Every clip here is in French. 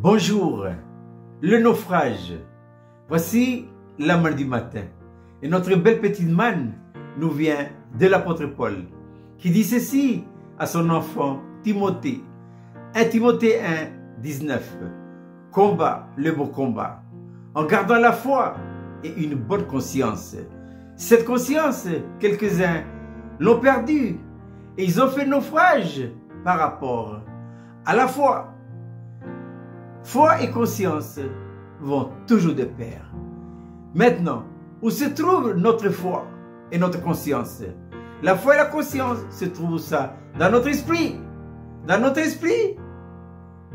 Bonjour, le naufrage. Voici la manne du matin. Et notre belle petite manne nous vient de l'apôtre Paul, qui dit ceci à son enfant Timothée. 1 Timothée 1, 19. Combat le beau combat, en gardant la foi et une bonne conscience. Cette conscience, quelques-uns l'ont perdue et ils ont fait naufrage par rapport à la foi. Foi et conscience vont toujours de pair. Maintenant, où se trouve notre foi et notre conscience? La foi et la conscience se trouvent ça dans notre esprit. Dans notre esprit,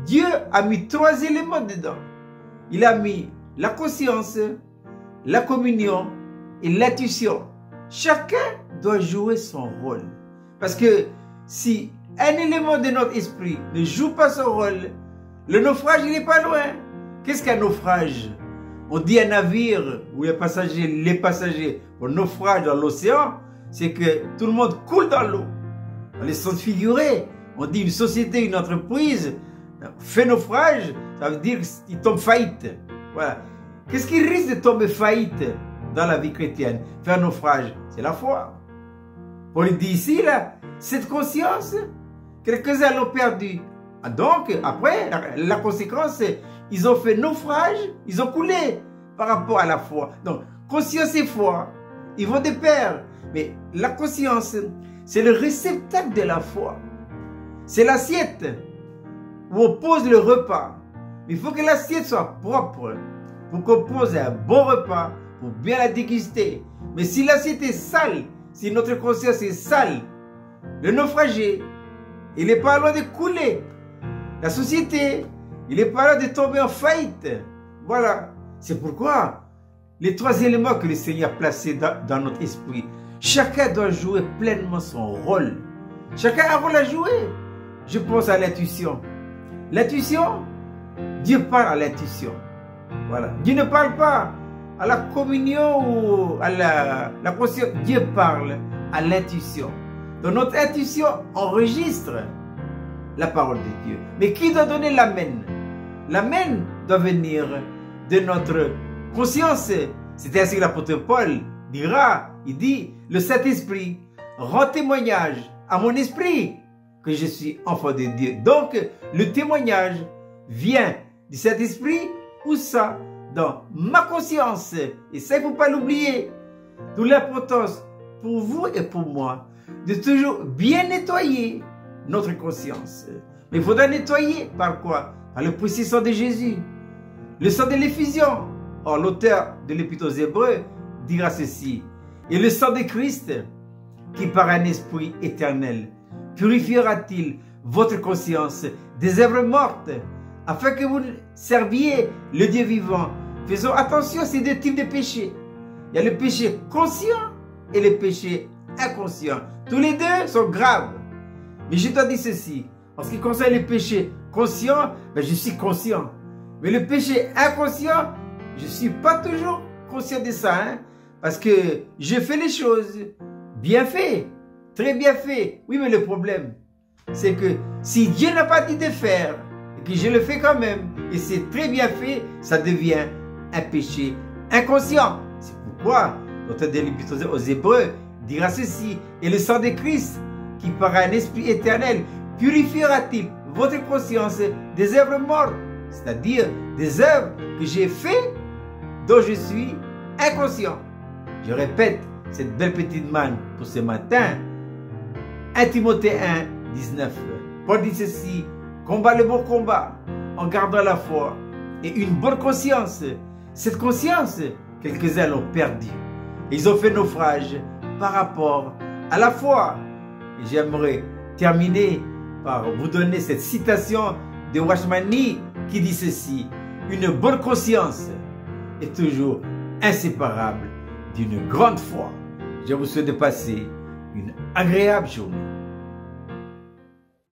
Dieu a mis 3 éléments dedans. Il a mis la conscience, la communion et l'intuition. Chacun doit jouer son rôle. Parce que si un élément de notre esprit ne joue pas son rôle, le naufrage, il n'est pas loin. Qu'est-ce qu'un naufrage? On dit un navire où les passagers au naufrage dans l'océan, c'est que tout le monde coule dans l'eau. Dans les sens figurés, on dit une société, une entreprise fait naufrage, ça veut dire qu'il tombe faillite. Voilà. Qu'est-ce qui risque de tomber faillite dans la vie chrétienne? Faire naufrage, c'est la foi. Paul dit ici, là, cette conscience, quelques-uns l'ont perdue. Donc, après, la conséquence, ils ont fait naufrage, ils ont coulé par rapport à la foi. Donc, conscience et foi, ils vont de pair. Mais la conscience, c'est le réceptacle de la foi. C'est l'assiette où on pose le repas. Il faut que l'assiette soit propre pour qu'on pose un bon repas, pour bien la déguster. Mais si l'assiette est sale, si notre conscience est sale, le naufragé, il n'est pas loin de couler. La société, il n'est pas loin de tomber en faillite. Voilà. C'est pourquoi les 3 éléments que le Seigneur a placés dans notre esprit, chacun doit jouer pleinement son rôle. Chacun a un rôle à jouer. Je pense à l'intuition. L'intuition, Dieu parle à l'intuition. Voilà. Dieu ne parle pas à la communion ou à la conscience. Dieu parle à l'intuition. Donc notre intuition enregistre la parole de Dieu. Mais qui doit donner l'amen? L'amen doit venir de notre conscience. C'est ainsi que l'apôtre Paul dira, il dit, le Saint-Esprit rend témoignage à mon esprit que je suis enfant de Dieu. Donc, le témoignage vient du Saint-Esprit, ou ça? Dans ma conscience. Et ça, il ne faut pas l'oublier. D'où l'importance pour vous et pour moi de toujours bien nettoyer notre conscience. Mais il faudra nettoyer par quoi? Par le précieux sang de Jésus. Le sang de l'effusion. Or, l'auteur de l'Épître aux Hébreux dira ceci. Et le sang de Christ, qui par un esprit éternel, purifiera-t-il votre conscience des œuvres mortes, afin que vous serviez le Dieu vivant? Faisons attention à ces 2 types de péchés. Il y a le péché conscient et le péché inconscient. Tous les 2 sont graves. Mais je dois dire ceci. En ce qui concerne le péché conscient, ben je suis conscient. Mais le péché inconscient, je ne suis pas toujours conscient de ça. Parce que je fais les choses bien fait, très bien fait. Oui, mais le problème, c'est que si Dieu n'a pas dit de faire, et que je le fais quand même, et c'est très bien fait, ça devient un péché inconscient. C'est pourquoi l'auteur de l'Épître aux Hébreux dira ceci. Et le sang de Christ, qui par un esprit éternel, purifiera-t-il votre conscience des œuvres mortes, c'est-à-dire des œuvres que j'ai faites dont je suis inconscient. Je répète cette belle petite manne pour ce matin. 1 Timothée 1, 19. Paul dit ceci. Combat le bon combat en gardant la foi et une bonne conscience. Cette conscience, quelques-uns l'ont perdue. Ils ont fait naufrage par rapport à la foi. Et j'aimerais terminer par vous donner cette citation de Watchman Nee qui dit ceci. Une bonne conscience est toujours inséparable d'une grande foi. Je vous souhaite de passer une agréable journée.